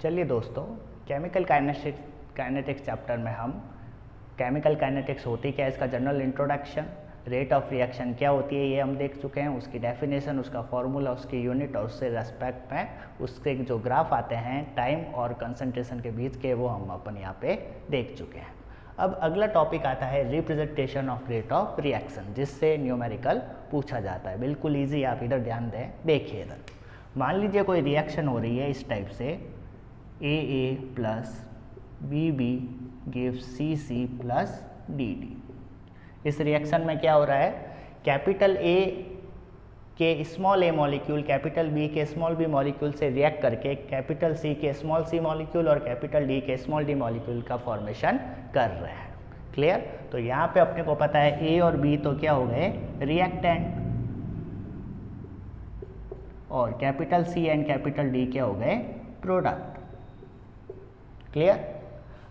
चलिए दोस्तों, chemical kinetics chapter में हम केमिकल काइनेटिक्स होती क्या है इसका general introduction, rate of reaction क्या होती है ये हम देख चुके हैं, उसकी डेफिनेशन, उसका फॉर्मूला, उसकी यूनिट और उससे रेस्पेक्ट में उसके जो ग्राफ आते हैं टाइम और कंसंट्रेशन के बीच के, वो हम अपन यहाँ पे देख चुके हैं। अब अगला टॉपिक आता है representation of rate of reaction, जिससे न्यूमेरिकल पूछा जाता है। बिल्कुल ईजी, आप इधर ध्यान दें। देखिए इधर मान लीजिए कोई रिएक्शन हो रही है इस टाइप से, AA plus BB gives CC plus DD। इस रिएक्शन में क्या हो रहा है, कैपिटल A के small a molecule capital B के स्मॉल b मॉलिक्यूल से रिएक्ट करके कैपिटल C के स्मॉल c मॉलिक्यूल और कैपिटल D के स्मॉल d मॉलिक्यूल का फॉर्मेशन कर रहे हैं। क्लियर? तो यहाँ पे अपने को पता है A और B तो क्या हो गए, रिएक्टेंट, और capital C and capital D क्या हो गए, प्रोडक्ट। क्लियर?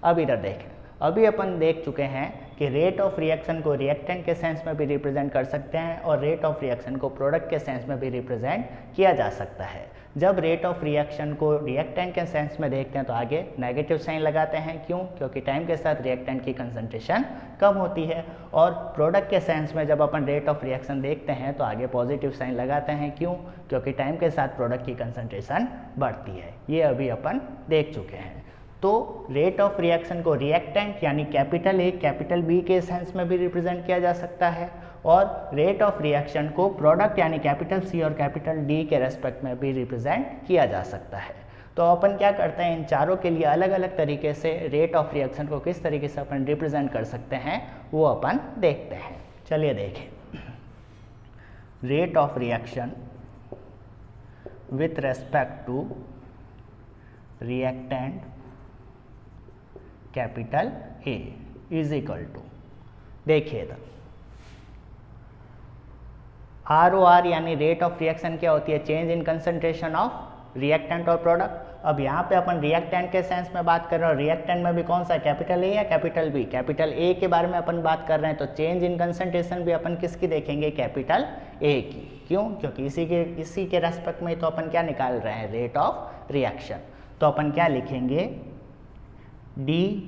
अब इधर देखें, अभी अपन देख चुके हैं कि रेट ऑफ रिएक्शन को रिएक्टेंट के सेंस में भी रिप्रेजेंट कर सकते हैं और रेट ऑफ रिएक्शन को प्रोडक्ट के सेंस में भी रिप्रेजेंट किया जा सकता है। जब रेट ऑफ रिएक्शन को रिएक्टेंट के सेंस में देखते हैं तो आगे नेगेटिव साइन लगाते हैं। क्यों? क्योंकि टाइम के साथ रिएक्टेंट की कंसंट्रेशन कम होती है। और प्रोडक्ट के सेंस में जब अपन रेट ऑफ रिएक्शन देखते हैं तो आगे पॉजिटिव साइन लगाते हैं। क्यों? क्योंकि टाइम के साथ प्रोडक्ट की कंसंट्रेशन बढ़ती है। ये अभी अपन देख चुके हैं। तो रेट ऑफ रिएक्शन को रिएक्टेंट यानी कैपिटल A कैपिटल B के सेंस में भी रिप्रेजेंट किया जा सकता है, और रेट ऑफ रिएक्शन को प्रोडक्ट यानी कैपिटल C और कैपिटल D के रेस्पेक्ट में भी रिप्रेजेंट किया जा सकता है। तो अपन क्या करते हैं, इन चारों के लिए अलग अलग तरीके से रेट ऑफ रिएक्शन को किस तरीके से अपन रिप्रेजेंट कर सकते हैं वो अपन देखते हैं। चलिए देखें, rate of reaction with respect to reactant capital A is equal to, देखिए इधर ROR यानी रेट ऑफ रिएक्शन क्या होती है, change in concentration of reactant और प्रोडक्ट। अब यहाँ पे अपन रिएक्टेंट के सेंस में बात कर रहे हैं, रिएक्टेंट में भी कौन सा, कैपिटल A या कैपिटल B। कैपिटल A के बारे में अपन बात कर रहे हैं तो चेंज इन कंसंट्रेशन भी अपन किसकी देखेंगे, कैपिटल A की। क्यों? क्योंकि इसी के रेस्पेक्ट में तो अपन क्या निकाल रहे हैं, रेट ऑफ रिएक्शन। तो अपन क्या लिखेंगे, DA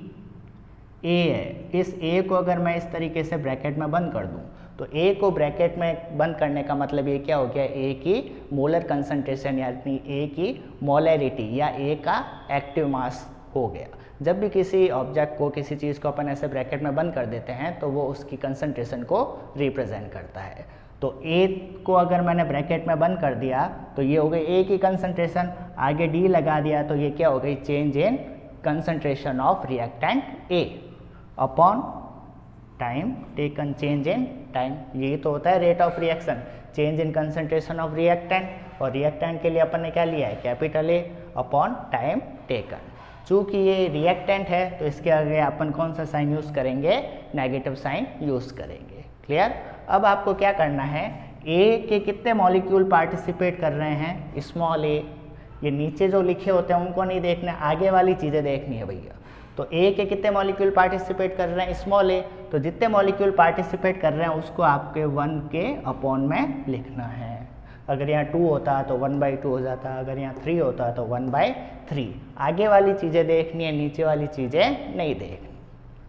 है। इस A को अगर मैं इस तरीके से ब्रैकेट में बंद कर दूं तो A को ब्रैकेट में बंद करने का मतलब ये क्या हो गया, A की मोलर कंसंट्रेशन यानी A की मोलैरिटी या A का एक्टिव मास हो गया। जब भी किसी ऑब्जेक्ट को, किसी चीज़ को अपन ऐसे ब्रैकेट में बंद कर देते हैं तो वो उसकी कंसंट्रेशन को रिप्रेजेंट करता है। तो A को अगर मैंने ब्रैकेट में बंद कर दिया तो ये हो गई A की कंसंट्रेशन, आगे D लगा दिया तो ये क्या हो गई, change in concentration of reactant A upon time taken, change in time. ये तो होता है rate of reaction, change in concentration of reactant. और रिएक्टेंट के लिए अपन ने क्या लिया है, capital A upon time taken. चूँकि ये रिएक्टेंट है तो इसके आगे अपन कौन सा साइन यूज़ करेंगे, नेगेटिव साइन यूज़ करेंगे। क्लियर? अब आपको क्या करना है, A के कितने मॉलिक्यूल पार्टिसिपेट कर रहे हैं, स्मॉल a। ये नीचे जो लिखे होते हैं उनको नहीं देखना, आगे वाली चीज़ें देखनी है भैया। तो A के कितने मॉलिक्यूल पार्टिसिपेट कर रहे हैं, स्मॉल a। तो जितने मॉलिक्यूल पार्टिसिपेट कर रहे हैं उसको आपके 1 के अपॉन में लिखना है। अगर यहाँ 2 होता तो 1/2 हो जाता, अगर यहाँ 3 होता तो 1/3। आगे वाली चीज़ें देखनी है, नीचे वाली चीज़ें नहीं देखनी।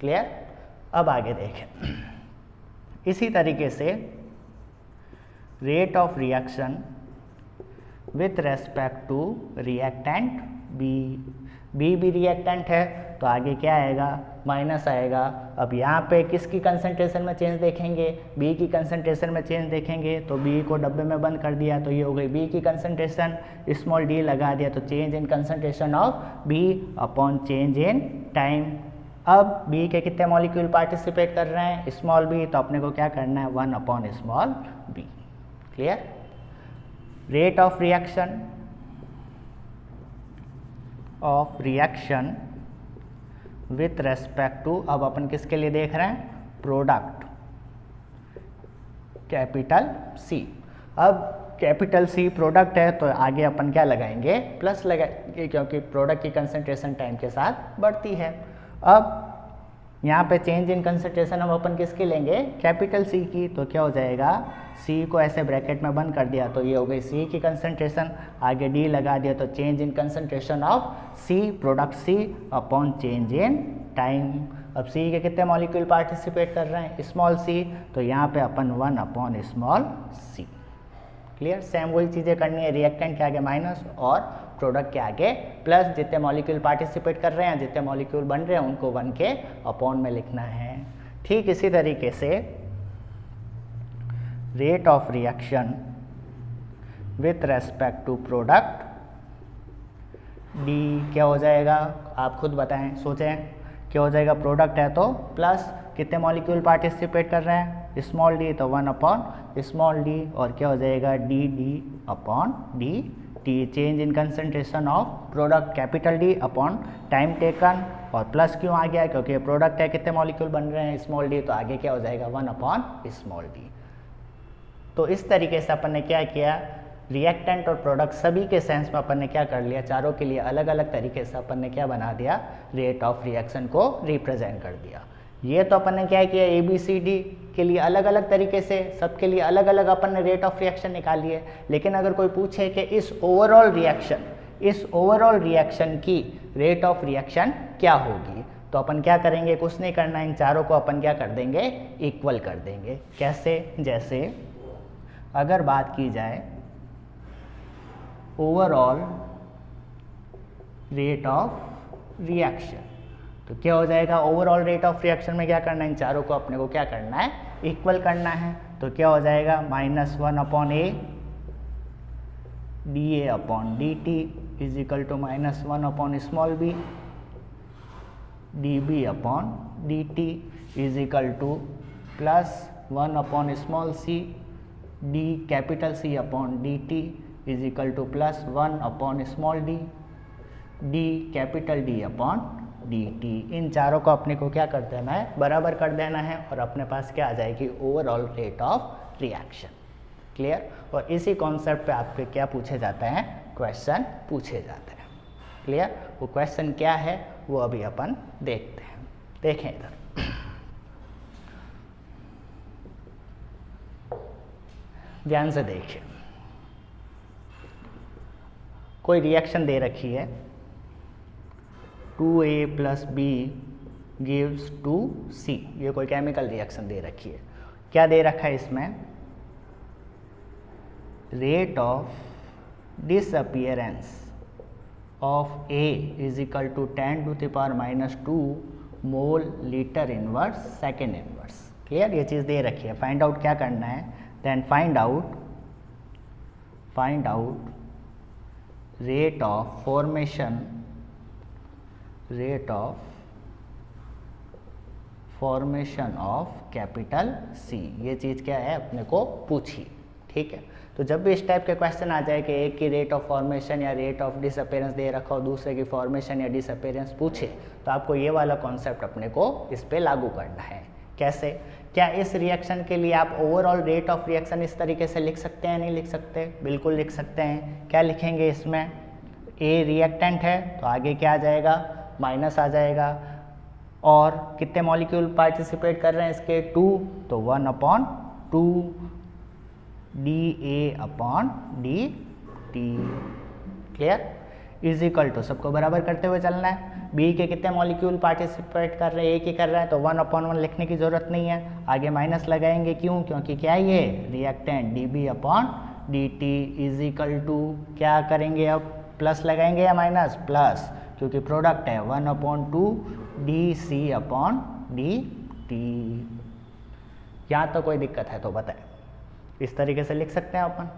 क्लियर? अब आगे देखें, इसी तरीके से rate of reaction with respect to reactant B भी रिएक्टेंट है तो आगे क्या आएगा, माइनस आएगा। अब यहाँ पे किसकी कंसंट्रेशन में चेंज देखेंगे, B की कंसंट्रेशन में चेंज देखेंगे तो B को डब्बे में बंद कर दिया तो ये हो गई B की कंसंट्रेशन, स्मॉल d लगा दिया तो change in concentration of B upon change in time. अब B के कितने मॉलिक्यूल पार्टिसिपेट कर रहे हैं, स्मॉल b, तो अपने को क्या करना है, 1 upon small b। Clear? Rate of reaction with respect to, अब अपन किसके लिए देख रहे हैं, प्रोडक्ट कैपिटल C। अब कैपिटल C प्रोडक्ट है तो आगे अपन क्या लगाएंगे, प्लस लगाएंगे, क्योंकि प्रोडक्ट की कंसंट्रेशन टाइम के साथ बढ़ती है। अब यहाँ पे चेंज इन कंसंट्रेशन हम अपन किसकी लेंगे, कैपिटल सी की। तो क्या हो जाएगा, सी को ऐसे ब्रैकेट में बंद कर दिया तो ये हो गई सी की कंसंट्रेशन, आगे डी लगा दिया तो change in concentration of C product C upon change in time. अब सी के कितने मॉलिक्यूल पार्टिसिपेट कर रहे हैं, स्मॉल सी, तो यहाँ पे अपन 1 अपॉन स्मॉल सी। क्लियर, सेम वही चीज़ें करनी है, रिएक्टेंट के आगे माइनस और प्रोडक्ट के आगे प्लस, जितने मॉलिक्यूल पार्टिसिपेट कर रहे हैं, जितने मॉलिक्यूल बन रहे हैं उनको 1 के अपॉन में लिखना है। ठीक इसी तरीके से rate of reaction with respect to product D क्या हो जाएगा, आप खुद बताएं, सोचें क्या हो जाएगा। प्रोडक्ट है तो प्लस कितने मॉलिक्यूल पार्टिसिपेट कर रहे हैं, स्मॉल डी, तो 1 अपॉन स्मॉल डी, और क्या हो जाएगा D D upon D T. Change in concentration of product capital D upon time taken, और प्लस क्यों आ गया, क्योंकि प्रोडक्ट है, कितने मॉलिक्यूल बन रहे हैं, स्मॉल डी, तो आगे क्या हो जाएगा 1 अपॉन स्मॉल डी। तो इस तरीके से अपन ने क्या किया, रिएक्टेंट और प्रोडक्ट सभी के सेंस में अपन ने क्या कर लिया, चारों के लिए अलग अलग तरीके से अपन ने क्या बना दिया, रेट ऑफ रिएक्शन को रिप्रेजेंट कर दिया। ये तो अपन ने क्या किया, ए बी सी डी के लिए अलग अलग तरीके से, सबके लिए अलग अलग अपन ने रेट ऑफ रिएक्शन निकाली है। लेकिन अगर कोई पूछे कि इस ओवरऑल रिएक्शन की रेट ऑफ रिएक्शन क्या होगी, तो अपन क्या करेंगे, कुछ नहीं करना, इन चारों को अपन क्या कर देंगे, इक्वल कर देंगे। कैसे, जैसे अगर बात की जाए ओवरऑल रेट ऑफ रिएक्शन, तो क्या हो जाएगा, ओवरऑल रेट ऑफ रिएक्शन में क्या करना है, इन चारों को अपने को क्या करना है, इक्वल करना है। तो क्या हो जाएगा, -1 upon A D A upon D T is equal to -1 upon small B D B upon D T is equal to +1 upon small C D capital C upon D T is equal to +1 upon small D D capital D upon D T. इन चारों को अपने को क्या कर देना है, बराबर कर देना है, और अपने पास क्या आ जाएगी, overall rate of reaction. Clear, और इसी कॉन्सेप्ट पे आपके क्या पूछे जाते हैं, क्वेश्चन पूछे जाते हैं। क्लियर, वो क्वेश्चन क्या है वो अभी अपन देखते हैं। देखें इधर, ध्यान से देखिए, कोई रिएक्शन दे रखी है 2A + B gives 2C, ये कोई केमिकल रिएक्शन दे रखी है। क्या दे रखा है इसमें, rate of disappearance of A is equal to 10⁻⁻² mole litre inverse second inverse. Clear, ये चीज़ दे रखी है, फाइंड आउट क्या करना है, then find out rate of formation of capital C. ये चीज़ क्या है, अपने को पूछी। ठीक है, तो जब भी इस टाइप के क्वेश्चन आ जाए कि एक की रेट ऑफ फॉर्मेशन या रेट ऑफ डिसअपेरेंस दे रखा हो, दूसरे की फॉर्मेशन या डिसअपेरेंस पूछे, तो आपको ये वाला कॉन्सेप्ट अपने को इस पे लागू करना है। कैसे, क्या इस रिएक्शन के लिए आप ओवरऑल रेट ऑफ रिएक्शन इस तरीके से लिख सकते हैं, नहीं लिख सकते, बिल्कुल लिख सकते हैं। क्या लिखेंगे इसमें, ए रिएक्टेंट है तो आगे क्या आ जाएगा, माइनस आ जाएगा, और कितने मॉलिक्यूल पार्टिसिपेट कर रहे हैं इसके, 2, तो 1/2 D A upon D T. Clear, is equal to, सबको बराबर करते हुए चलना है। बी के कितने मॉलिक्यूल पार्टिसिपेट कर रहे हैं, एक ही कर रहा है, तो 1/1 लिखने की ज़रूरत नहीं है, आगे माइनस लगाएंगे, क्यों, क्योंकि क्या ये reactant D B upon D T is equal to, क्या करेंगे अब, प्लस लगाएंगे या माइनस, प्लस, क्योंकि प्रोडक्ट है 1/2 डी सी अपॉन डी टी। यहाँ तो कोई दिक्कत है तो बताएं, इस तरीके से लिख सकते हैं अपन।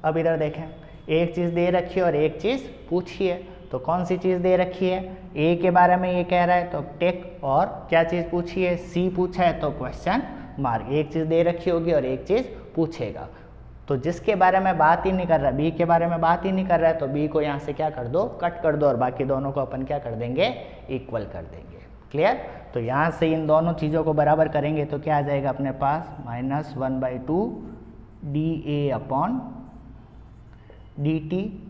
अब इधर देखें, एक चीज़ दे रखी है और एक चीज़ पूछी है, तो कौन सी चीज़ दे रखी है, ए के बारे में ये कह रहा है तो टेक, और क्या चीज़ पूछी है, सी पूछा है तो क्वेश्चन मार्क। एक चीज़ दे रखी होगी और एक चीज़ पूछेगा, तो जिसके बारे में बात ही नहीं कर रहा है, बी के बारे में बात ही नहीं कर रहा है, तो बी को यहाँ से क्या कर दो, कट कर दो, और बाकी दोनों को अपन क्या कर देंगे, इक्वल कर देंगे। क्लियर, तो यहाँ से इन दोनों चीज़ों को बराबर करेंगे तो क्या आ जाएगा अपने पास, -1/2 D A upon D T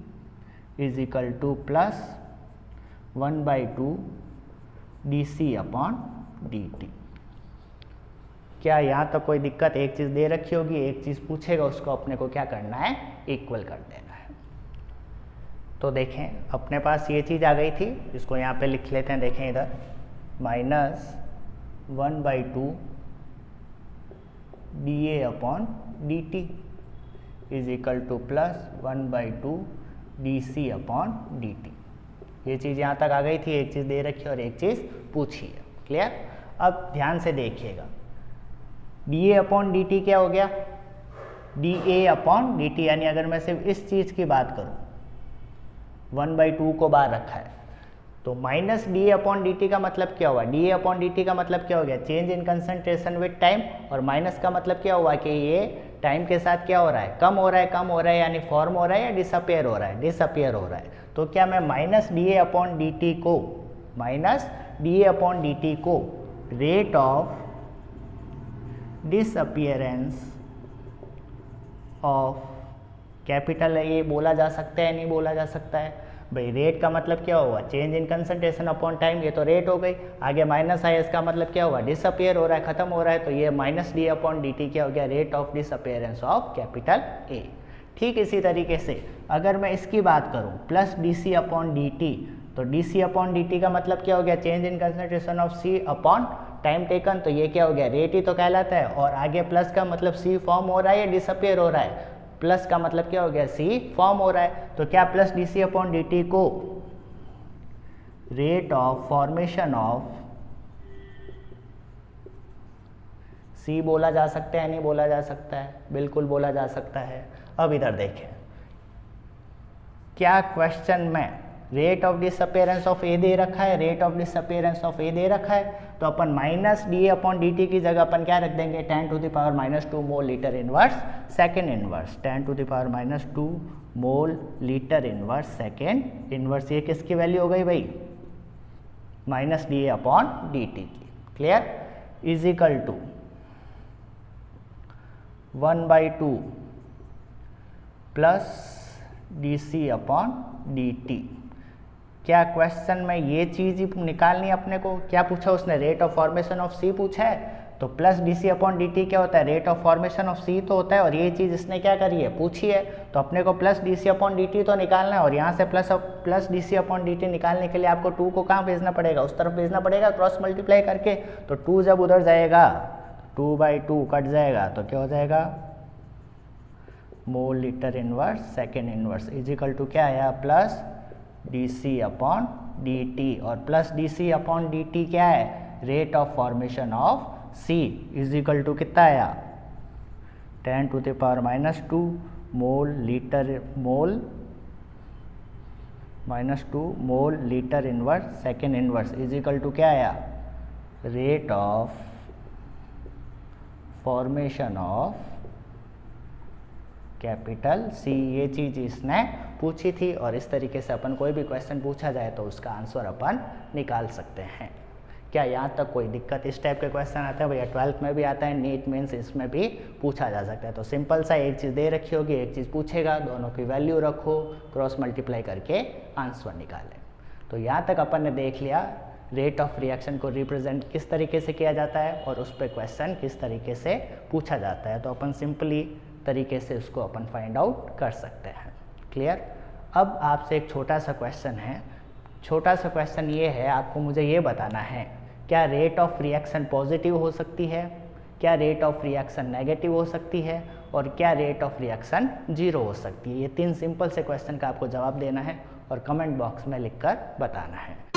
is equal to +1/2 D C upon dt। क्या यहाँ तक कोई दिक्कत? एक चीज़ दे रखी होगी, एक चीज़ पूछेगा, उसको अपने को क्या करना है? इक्वल कर देना है। तो देखें अपने पास ये चीज़ आ गई थी, इसको यहाँ पे लिख लेते हैं। देखें इधर -1/2 dA upon dt is equal to +1/2 dC upon dt। ये चीज़ यहाँ तक आ गई थी, एक चीज़ दे रखी है और एक चीज़ पूछी है। क्लियर? अब ध्यान से देखिएगा, dA अपॉन dt क्या हो गया? dA अपॉन dt, यानी अगर मैं सिर्फ इस चीज़ की बात करूँ, 1/2 को बाहर रखा है, तो minus D upon D T का मतलब क्या हुआ? डी अपॉन डी टी का मतलब क्या हो गया? Change in concentration with time. और माइनस का मतलब क्या हुआ कि ये टाइम के साथ क्या हो रहा है? कम हो रहा है, कम हो रहा है, यानी फॉर्म हो रहा है या डिसअपियर हो रहा है? डिसअपियर हो रहा है। तो क्या मैं minus D upon D T को, minus D upon D T को rate of disappearance of capital A बोला जा सकता है, नहीं बोला जा सकता है? भाई रेट का मतलब क्या हुआ? Change in concentration upon time, ये तो रेट हो गई। आगे माइनस है, इसका मतलब क्या हुआ? डिसअपियर हो रहा है, खत्म हो रहा है। तो ये minus D upon D T क्या हो गया? Rate of disappearance of capital A. ठीक इसी तरीके से अगर मैं इसकी बात करूं plus D C upon D T, तो डी सी अपॉन डी टी का मतलब क्या हो गया? Change in concentration of C upon time taken. तो ये क्या हो गया? रेट ही तो कहलाता है। और आगे प्लस का मतलब सी फॉर्म हो रहा है या डिसअपियर हो रहा है? प्लस का मतलब क्या हो गया? सी फॉर्म हो रहा है। तो क्या plus D C upon D T को rate of formation of c बोला जा सकता है, नहीं बोला जा सकता है? बिल्कुल बोला जा सकता है। अब इधर देखें, क्या क्वेश्चन में rate of disappearance of A दे रखा है? Rate of disappearance of A दे रखा है, तो अपन minus D upon D T की जगह अपन क्या रख देंगे? 10⁻⁻² mole litre inverse second inverse. 10⁻⁻² mole litre inverse second inverse. ये किसकी वैल्यू हो गई भाई? Minus D upon D T की। Clear? Is equal to 1/2 plus D C upon D T. क्या क्वेश्चन में ये चीज़ ही निकालनी है अपने को? क्या पूछा उसने? Rate of formation of c पूछा है, तो plus D C upon D T क्या होता है? Rate of formation of c तो होता है। और ये चीज़ इसने क्या करी है? पूछी है, तो अपने को plus D C upon D T तो निकालना है। और यहाँ से plus D C upon D t निकालने के लिए आपको 2 को कहाँ भेजना पड़ेगा? उस तरफ भेजना पड़ेगा, क्रॉस मल्टीप्लाई करके। तो 2 जब उधर जाएगा, 2/2 कट जाएगा, तो क्या हो जाएगा? Mole litre inverse second inverse is equal to क्या आया? Plus D C upon D T. और plus D C upon D T क्या है? Rate of formation of C is equal to कितना आया? 10⁻⁻² mole litre mole -2 mole litre inverse second inverse is equal to क्या आया? Rate of formation of capital C. ये चीज़ इसने पूछी थी। और इस तरीके से अपन कोई भी क्वेश्चन पूछा जाए तो उसका आंसर अपन निकाल सकते हैं। क्या यहाँ तक कोई दिक्कत? इस टाइप के क्वेश्चन आते हैं भैया, 12th में भी आता है, नीट मेंस इसमें भी पूछा जा सकता है। तो सिंपल सा एक चीज़ दे रखी होगी, एक चीज़ पूछेगा, दोनों की वैल्यू रखो, क्रॉस मल्टीप्लाई करके आंसर निकालें। तो यहाँ तक अपन ने देख लिया रेट ऑफ रिएक्शन को रिप्रेजेंट किस तरीके से किया जाता है और उस पर क्वेश्चन किस तरीके से पूछा जाता है। तो अपन सिंपली तरीके से उसको अपन फाइंड आउट कर सकते हैं। क्लियर? अब आपसे एक छोटा सा क्वेश्चन है। छोटा सा क्वेश्चन ये है, आपको मुझे ये बताना है, क्या रेट ऑफ रिएक्शन पॉजिटिव हो सकती है? क्या रेट ऑफ रिएक्शन नेगेटिव हो सकती है? और क्या रेट ऑफ रिएक्शन 0 हो सकती है? ये 3 सिंपल से क्वेश्चन का आपको जवाब देना है और कमेंट बॉक्स में लिखकर बताना है।